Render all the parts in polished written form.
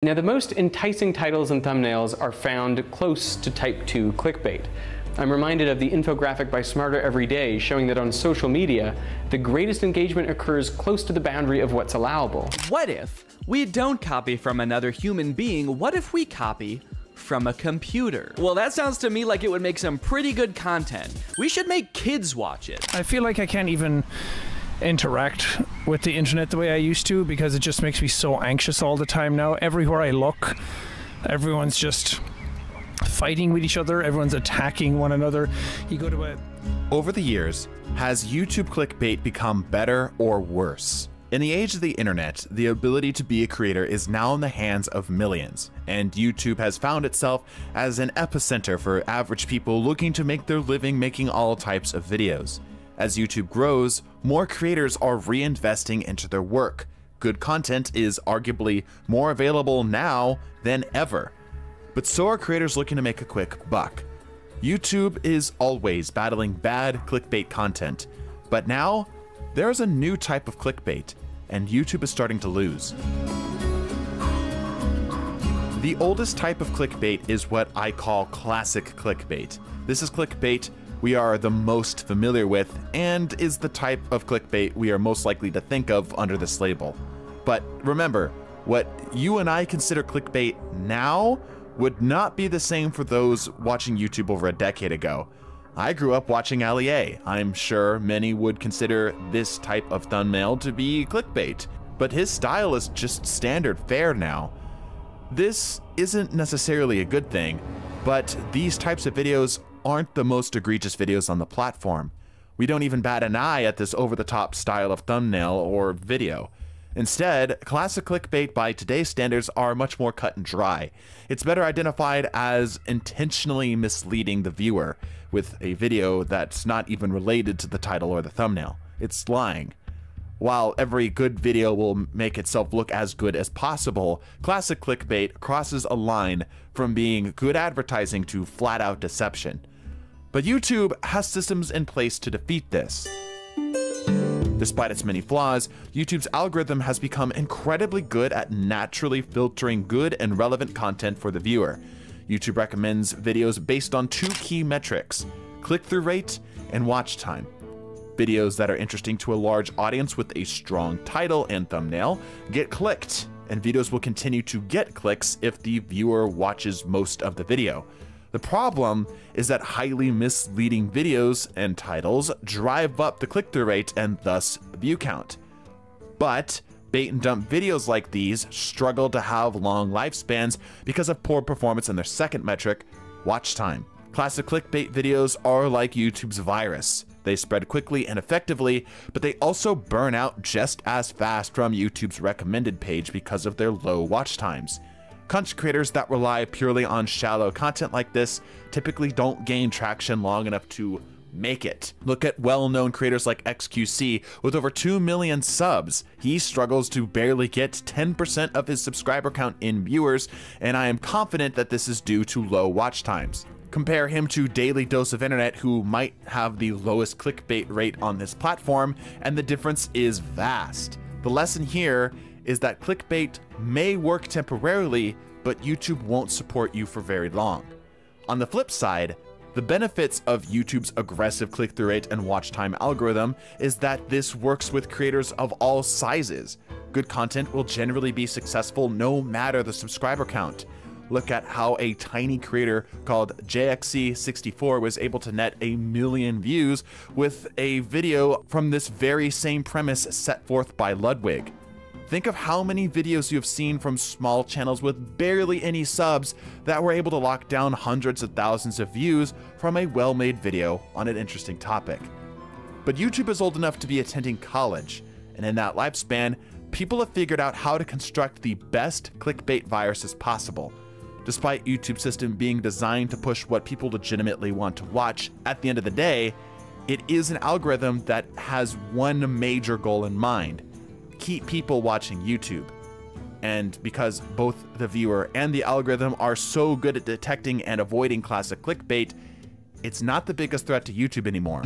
Now, the most enticing titles and thumbnails are found close to Type 2 clickbait. I'm reminded of the infographic by Smarter Every Day showing that on social media, the greatest engagement occurs close to the boundary of what's allowable. What if we don't copy from another human being? What if we copy from a computer? Well, that sounds to me like it would make some pretty good content. We should make kids watch it. I feel like I can't even interact with the internet the way I used to because it just makes me so anxious all the time now. Everywhere I look, everyone's just fighting with each other, everyone's attacking one another. You go to a... Over the years, has YouTube clickbait become better or worse? In the age of the internet, the ability to be a creator is now in the hands of millions, and YouTube has found itself as an epicenter for average people looking to make their living making all types of videos. As YouTube grows, more creators are reinvesting into their work. Good content is arguably more available now than ever. But so are creators looking to make a quick buck. YouTube is always battling bad clickbait content, but now there's a new type of clickbait, and YouTube is starting to lose. The oldest type of clickbait is what I call classic clickbait. This is clickbait we are the most familiar with, and is the type of clickbait we are most likely to think of under this label. But remember, what you and I consider clickbait now would not be the same for those watching YouTube over a decade ago. I grew up watching Ali A. I'm sure many would consider this type of thumbnail to be clickbait, but his style is just standard fare now. This isn't necessarily a good thing, but these types of videos aren't the most egregious videos on the platform. We don't even bat an eye at this over-the-top style of thumbnail or video. Instead, classic clickbait by today's standards are much more cut and dry. It's better identified as intentionally misleading the viewer with a video that's not even related to the title or the thumbnail. It's lying. While every good video will make itself look as good as possible, classic clickbait crosses a line from being good advertising to flat-out deception. But YouTube has systems in place to defeat this. Despite its many flaws, YouTube's algorithm has become incredibly good at naturally filtering good and relevant content for the viewer. YouTube recommends videos based on two key metrics: click-through rate and watch time. Videos that are interesting to a large audience with a strong title and thumbnail get clicked, and videos will continue to get clicks if the viewer watches most of the video. The problem is that highly misleading videos and titles drive up the click-through rate and thus view count. But bait and dump videos like these struggle to have long lifespans because of poor performance in their second metric, watch time. Classic clickbait videos are like YouTube's virus. They spread quickly and effectively, but they also burn out just as fast from YouTube's recommended page because of their low watch times. Content creators that rely purely on shallow content like this typically don't gain traction long enough to make it. Look at well-known creators like XQC with over 2 million subs. He struggles to barely get 10% of his subscriber count in viewers, and I am confident that this is due to low watch times. Compare him to Daily Dose of Internet, who might have the lowest clickbait rate on this platform, and the difference is vast. The lesson here is that clickbait may work temporarily, but YouTube won't support you for very long. On the flip side, the benefits of YouTube's aggressive click-through rate and watch time algorithm is that this works with creators of all sizes. Good content will generally be successful no matter the subscriber count. Look at how a tiny creator called Jacksepticeye was able to net 1 million views with a video from this very same premise set forth by Ludwig. Think of how many videos you have seen from small channels with barely any subs that were able to lock down hundreds of thousands of views from a well-made video on an interesting topic. But YouTube is old enough to be attending college, and in that lifespan, people have figured out how to construct the best clickbait viruses possible. Despite YouTube's system being designed to push what people legitimately want to watch, at the end of the day, it is an algorithm that has one major goal in mind: keep people watching YouTube. And because both the viewer and the algorithm are so good at detecting and avoiding classic clickbait, it's not the biggest threat to YouTube anymore.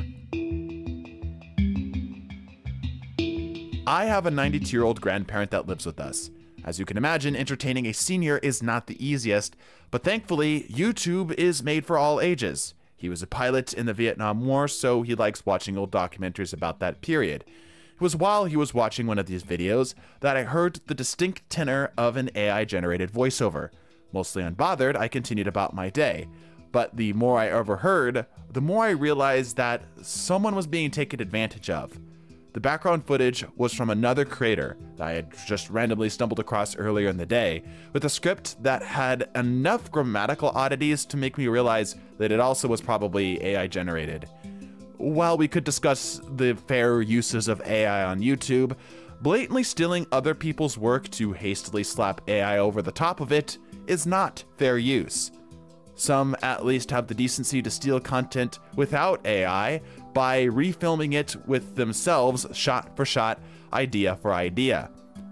I have a 92-year-old grandparent that lives with us. As you can imagine, entertaining a senior is not the easiest, but thankfully, YouTube is made for all ages. He was a pilot in the Vietnam War, so he likes watching old documentaries about that period. It was while he was watching one of these videos that I heard the distinct tenor of an AI-generated voiceover. Mostly unbothered, I continued about my day. But the more I overheard, the more I realized that someone was being taken advantage of. The background footage was from another creator that I had just randomly stumbled across earlier in the day, with a script that had enough grammatical oddities to make me realize that it also was probably AI generated. While we could discuss the fair uses of AI on YouTube, blatantly stealing other people's work to hastily slap AI over the top of it is not fair use. Some at least have the decency to steal content without AI by refilming it with themselves shot for shot, idea for idea.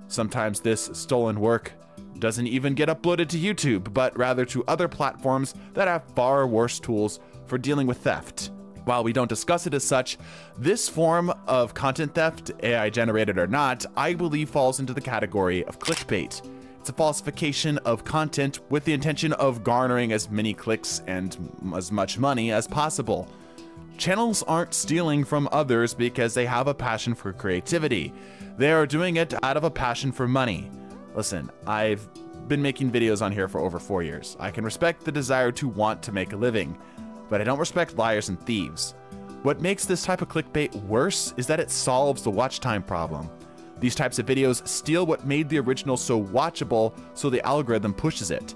Sometimes this stolen work doesn't even get uploaded to YouTube, but rather to other platforms that have far worse tools for dealing with theft. While we don't discuss it as such, this form of content theft, AI generated or not, I believe falls into the category of clickbait. It's a falsification of content with the intention of garnering as many clicks and as much money as possible. Channels aren't stealing from others because they have a passion for creativity. They are doing it out of a passion for money. Listen, I've been making videos on here for over 4 years. I can respect the desire to want to make a living, but I don't respect liars and thieves. What makes this type of clickbait worse is that it solves the watch time problem. These types of videos steal what made the original so watchable, so the algorithm pushes it.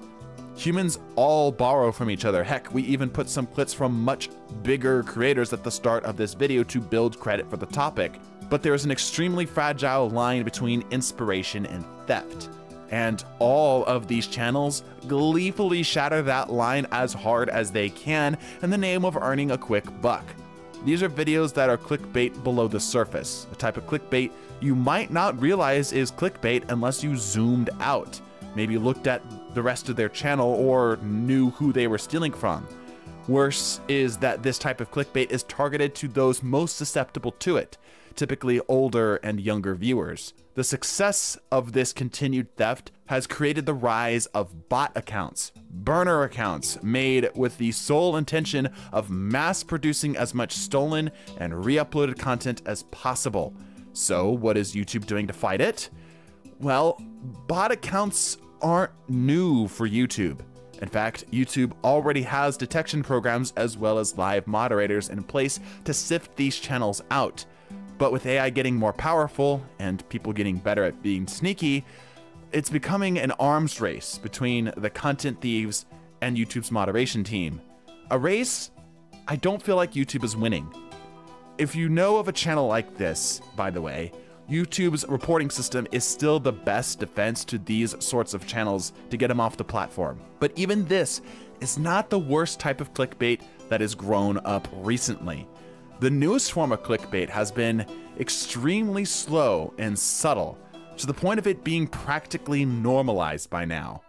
Humans all borrow from each other. Heck, we even put some clips from much bigger creators at the start of this video to build credit for the topic. But there is an extremely fragile line between inspiration and theft. And all of these channels gleefully shatter that line as hard as they can in the name of earning a quick buck. These are videos that are clickbait below the surface, a type of clickbait you might not realize is clickbait unless you zoomed out, maybe looked at the rest of their channel or knew who they were stealing from. Worse is that this type of clickbait is targeted to those most susceptible to it, typically older and younger viewers. The success of this continued theft has created the rise of bot accounts, burner accounts made with the sole intention of mass producing as much stolen and re-uploaded content as possible. So what is YouTube doing to fight it? Well, bot accounts aren't new for YouTube. In fact, YouTube already has detection programs as well as live moderators in place to sift these channels out. But with AI getting more powerful and people getting better at being sneaky, it's becoming an arms race between the content thieves and YouTube's moderation team. A race I don't feel like YouTube is winning. If you know of a channel like this, by the way, YouTube's reporting system is still the best defense to these sorts of channels to get them off the platform. But even this is not the worst type of clickbait that has grown up recently. The newest form of clickbait has been extremely slow and subtle, to the point of it being practically normalized by now.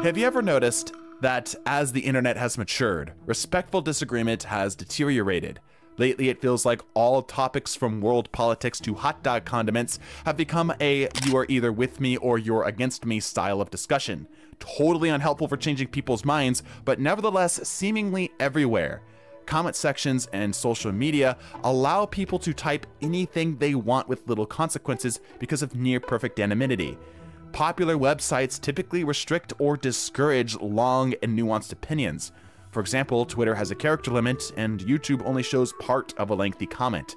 Have you ever noticed that as the internet has matured, respectful disagreement has deteriorated? Lately, it feels like all topics from world politics to hot dog condiments have become a "you are either with me or you're against me" style of discussion. Totally unhelpful for changing people's minds, but nevertheless seemingly everywhere. Comment sections and social media allow people to type anything they want with little consequences because of near-perfect anonymity. Popular websites typically restrict or discourage long and nuanced opinions. For example, Twitter has a character limit, and YouTube only shows part of a lengthy comment.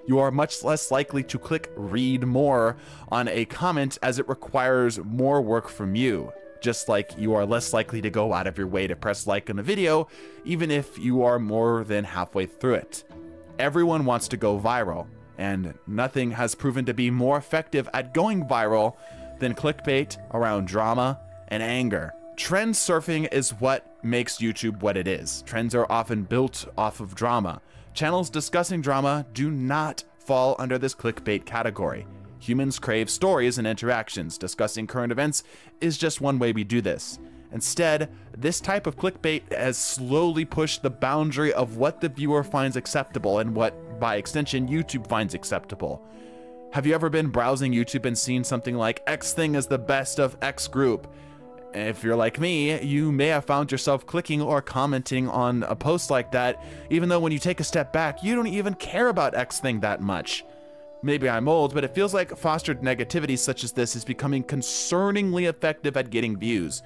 You are much less likely to click read more on a comment as it requires more work from you. Just like you are less likely to go out of your way to press like on a video, even if you are more than halfway through it. Everyone wants to go viral, and nothing has proven to be more effective at going viral than clickbait around drama and anger. Trend surfing is what makes YouTube what it is. Trends are often built off of drama. Channels discussing drama do not fall under this clickbait category. Humans crave stories and interactions. Discussing current events is just one way we do this. Instead, this type of clickbait has slowly pushed the boundary of what the viewer finds acceptable and what, by extension, YouTube finds acceptable. Have you ever been browsing YouTube and seen something like X thing is the best of X group? If you're like me, you may have found yourself clicking or commenting on a post like that, even though when you take a step back, you don't even care about X thing that much. Maybe I'm old, but it feels like fostered negativity such as this is becoming concerningly effective at getting views.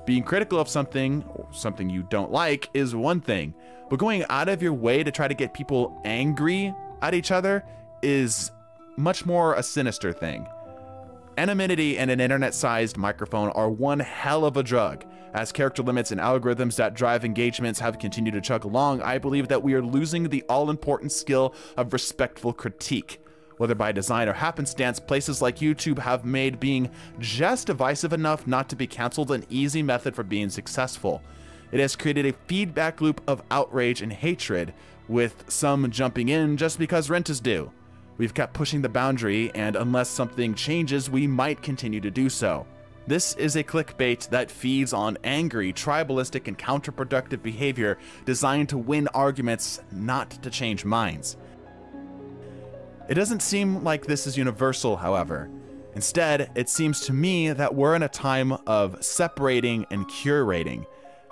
Being critical of something, or something you don't like, is one thing, but going out of your way to try to get people angry at each other is much more a sinister thing. Anonymity and an internet-sized microphone are one hell of a drug. As character limits and algorithms that drive engagements have continued to chug along, I believe that we are losing the all-important skill of respectful critique. Whether by design or happenstance, places like YouTube have made being just divisive enough not to be canceled an easy method for being successful. It has created a feedback loop of outrage and hatred, with some jumping in just because rent is due. We've kept pushing the boundary, and unless something changes, we might continue to do so. This is a clickbait that feeds on angry, tribalistic, and counterproductive behavior designed to win arguments, not to change minds. It doesn't seem like this is universal, however. Instead, it seems to me that we're in a time of separating and curating.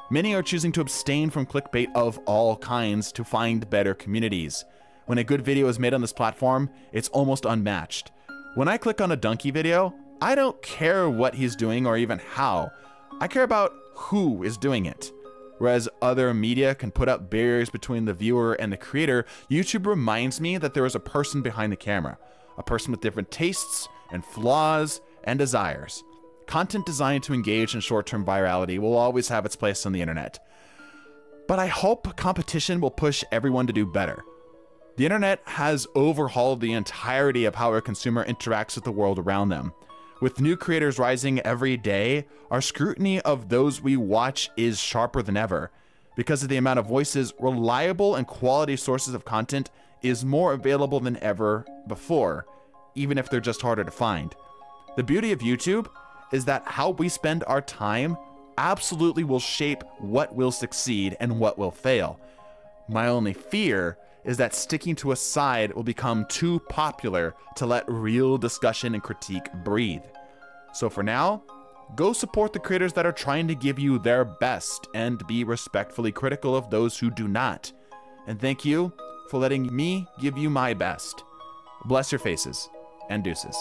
Many are choosing to abstain from clickbait of all kinds to find better communities. When a good video is made on this platform, it's almost unmatched. When I click on a donkey video, I don't care what he's doing or even how. I care about who is doing it. Whereas other media can put up barriers between the viewer and the creator, YouTube reminds me that there is a person behind the camera, a person with different tastes and flaws and desires. Content designed to engage in short-term virality will always have its place on the internet. But I hope competition will push everyone to do better. The internet has overhauled the entirety of how a consumer interacts with the world around them. With new creators rising every day, our scrutiny of those we watch is sharper than ever. Because of the amount of voices, reliable and quality sources of content is more available than ever before, even if they're just harder to find. The beauty of YouTube is that how we spend our time absolutely will shape what will succeed and what will fail. My only fear is that sticking to a side will become too popular to let real discussion and critique breathe. So for now, go support the creators that are trying to give you their best and be respectfully critical of those who do not. And thank you for letting me give you my best. Bless your faces and deuces.